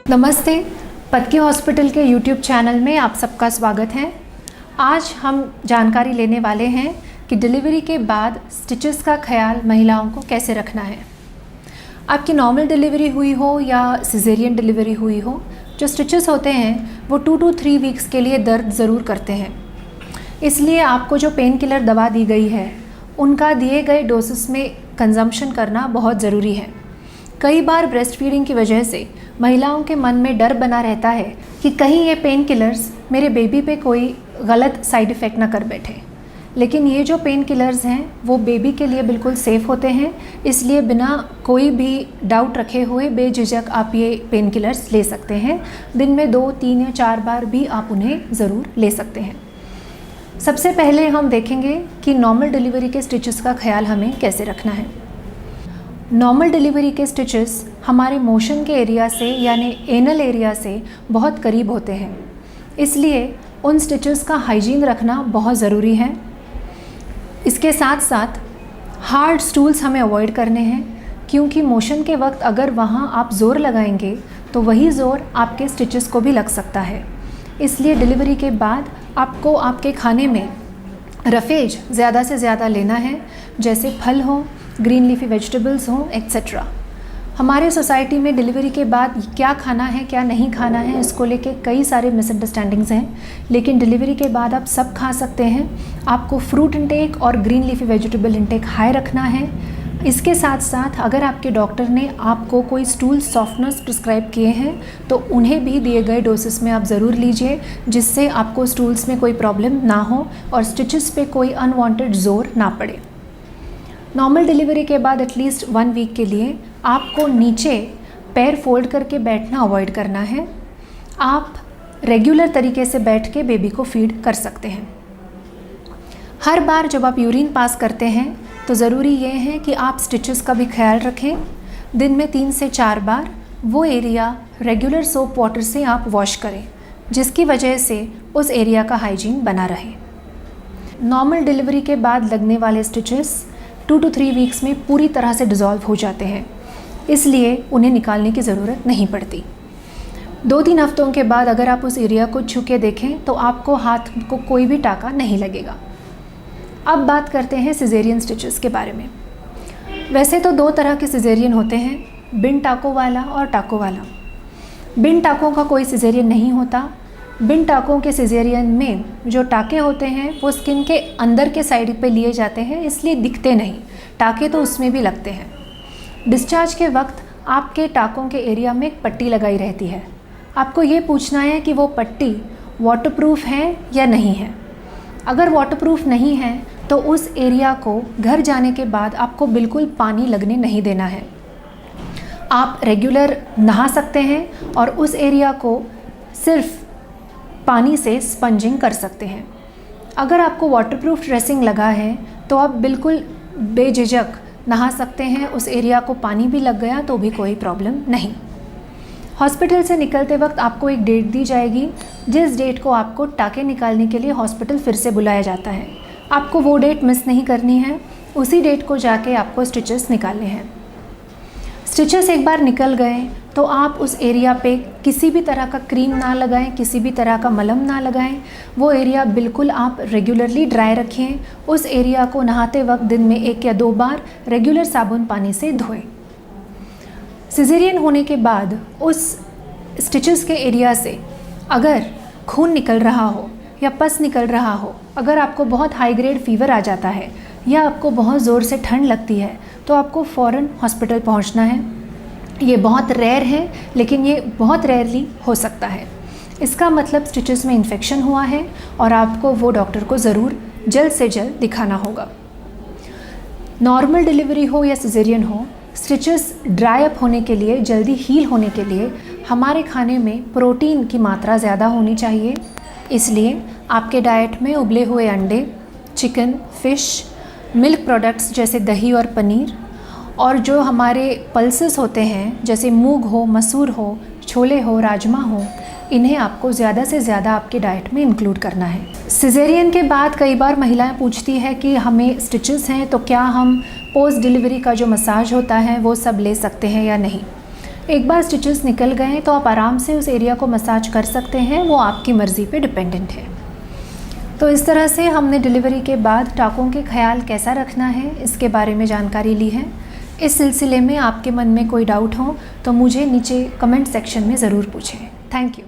नमस्ते, पत्की हॉस्पिटल के YouTube channel में आप सबका स्वागत है। आज हम जानकारी लेने वाले हैं कि डिलीवरी के बाद स्टिचेस का ख्याल महिलाओं को कैसे रखना है। आपकी नॉर्मल डिलीवरी हुई हो या सिजेरियन डिलीवरी हुई हो, जो स्टिचेस होते हैं वो 2 to 3 वीक्स के लिए दर्द ज़रूर करते हैं। इसलिए आपको जो पेन किलर दवा दी गई है उनका दिए गए डोसेस में कंजम्पशन करना बहुत ज़रूरी है। कई बार ब्रेस्ट फीडिंग की वजह से महिलाओं के मन में डर बना रहता है कि कहीं ये पेन किलर्स मेरे बेबी पे कोई गलत साइड इफ़ेक्ट ना कर बैठे। लेकिन ये जो पेन किलर्स हैं वो बेबी के लिए बिल्कुल सेफ़ होते हैं, इसलिए बिना कोई भी डाउट रखे हुए बेझिझक आप ये पेन किलर्स ले सकते हैं। दिन में 2, 3 या 4 बार भी आप उन्हें ज़रूर ले सकते हैं। सबसे पहले हम देखेंगे कि नॉर्मल डिलीवरी के स्टिचेस का ख्याल हमें कैसे रखना है। नॉर्मल डिलीवरी के स्टिचेस हमारे मोशन के एरिया से यानी एनल एरिया से बहुत करीब होते हैं, इसलिए उन स्टिचेस का हाइजीन रखना बहुत ज़रूरी है। इसके साथ साथ हार्ड स्टूल्स हमें अवॉइड करने हैं, क्योंकि मोशन के वक्त अगर वहाँ आप ज़ोर लगाएंगे तो वही ज़ोर आपके स्टिचेस को भी लग सकता है। इसलिए डिलीवरी के बाद आपको आपके खाने में रफेज ज़्यादा से ज़्यादा लेना है, जैसे फल हो, ग्रीन लीफी वेजिटेबल्स हों, एक्सेट्रा। हमारे सोसाइटी में डिलीवरी के बाद क्या खाना है क्या नहीं खाना है इसको लेके कई सारे मिसअंडरस्टैंडिंग्स हैं, लेकिन डिलीवरी के बाद आप सब खा सकते हैं। आपको फ्रूट इंटेक और green leafy vegetable intake high रखना है। इसके साथ साथ अगर आपके डॉक्टर ने आपको कोई स्टूल सॉफ्टनर्स प्रिस्क्राइब किए हैं तो उन्हें भी दिए गए डोसेस में आप ज़रूर लीजिए, जिससे आपको स्टूल्स में कोई प्रॉब्लम ना हो और स्टिचेस पे कोई अनवांटेड ज़ोर ना पड़े। नॉर्मल डिलीवरी के बाद एटलीस्ट 1 वीक के लिए आपको नीचे पैर फोल्ड करके बैठना अवॉइड करना है। आप रेगुलर तरीके से बैठ के बेबी को फीड कर सकते हैं। हर बार जब आप यूरिन पास करते हैं तो ज़रूरी ये है कि आप स्टिचेस का भी ख्याल रखें। दिन में 3 से 4 बार वो एरिया रेगुलर सोप वाटर से आप वॉश करें, जिसकी वजह से उस एरिया का हाइजीन बना रहे। नॉर्मल डिलीवरी के बाद लगने वाले स्टिचेस 2 to 3 वीक्स में पूरी तरह से डिज़ोल्व हो जाते हैं, इसलिए उन्हें निकालने की ज़रूरत नहीं पड़ती। 2-3 हफ्तों के बाद अगर आप उस एरिया को छू के देखें तो आपको हाथ को कोई भी टाका नहीं लगेगा। अब बात करते हैं सिजेरियन स्टिचेस के बारे में। वैसे तो 2 तरह के सिजेरियन होते हैं, बिन टाकों वाला और टाकों वाला। बिन टाकों का कोई सिजेरियन नहीं होता। बिन टाकों के सिजेरियन में जो टाके होते हैं वो स्किन के अंदर के साइड पे लिए जाते हैं, इसलिए दिखते नहीं। टाके तो उसमें भी लगते हैं। डिस्चार्ज के वक्त आपके टाकों के एरिया में एक पट्टी लगाई रहती है। आपको ये पूछना है कि वो पट्टी वाटरप्रूफ है या नहीं है। अगर वाटरप्रूफ नहीं है तो उस एरिया को घर जाने के बाद आपको बिल्कुल पानी लगने नहीं देना है। आप रेगुलर नहा सकते हैं और उस एरिया को सिर्फ पानी से स्पंजिंग कर सकते हैं। अगर आपको वाटरप्रूफ ड्रेसिंग लगा है तो आप बिल्कुल बेझिझक नहा सकते हैं। उस एरिया को पानी भी लग गया तो भी कोई प्रॉब्लम नहीं। हॉस्पिटल से निकलते वक्त आपको एक डेट दी जाएगी, जिस डेट को आपको टाके निकालने के लिए हॉस्पिटल फिर से बुलाया जाता है। आपको वो डेट मिस नहीं करनी है, उसी डेट को जाके आपको स्टिचेस निकालने हैं। स्टिचेस एक बार निकल गए तो आप उस एरिया पे किसी भी तरह का क्रीम ना लगाएं, किसी भी तरह का मलम ना लगाएं। वो एरिया बिल्कुल आप रेगुलरली ड्राई रखें। उस एरिया को नहाते वक्त दिन में 1 या 2 बार रेगुलर साबुन पानी से धोएं। सिजेरियन होने के बाद उस स्टिचेस के एरिया से अगर खून निकल रहा हो या पस निकल रहा हो, अगर आपको बहुत हाई ग्रेड फीवर आ जाता है या आपको बहुत ज़ोर से ठंड लगती है तो आपको फ़ौरन हॉस्पिटल पहुंचना है। ये बहुत रेयर है, लेकिन ये बहुत रेयरली हो सकता है। इसका मतलब स्टिचेस में इन्फेक्शन हुआ है और आपको वो डॉक्टर को ज़रूर जल्द से जल्द दिखाना होगा। नॉर्मल डिलीवरी हो या सिजेरियन हो, स्टिचेस ड्राई अप होने के लिए, जल्दी हील होने के लिए हमारे खाने में प्रोटीन की मात्रा ज़्यादा होनी चाहिए। इसलिए आपके डाइट में उबले हुए अंडे, चिकन, फ़िश, मिल्क प्रोडक्ट्स जैसे दही और पनीर, और जो हमारे पल्सेस होते हैं जैसे मूंग हो, मसूर हो, छोले हो, राजमा हो, इन्हें आपको ज़्यादा से ज़्यादा आपके डाइट में इंक्लूड करना है। सिजेरियन के बाद कई बार महिलाएं पूछती है कि हमें स्टिचेस हैं तो क्या हम पोस्ट डिलीवरी का जो मसाज होता है वो सब ले सकते हैं या नहीं। एक बार स्टिचेस निकल गए तो आप आराम से उस एरिया को मसाज कर सकते हैं, वो आपकी मर्ज़ी पे डिपेंडेंट है। तो इस तरह से हमने डिलीवरी के बाद टाँकों के ख्याल कैसा रखना है इसके बारे में जानकारी ली है। इस सिलसिले में आपके मन में कोई डाउट हो तो मुझे नीचे कमेंट सेक्शन में ज़रूर पूछें। Thank you.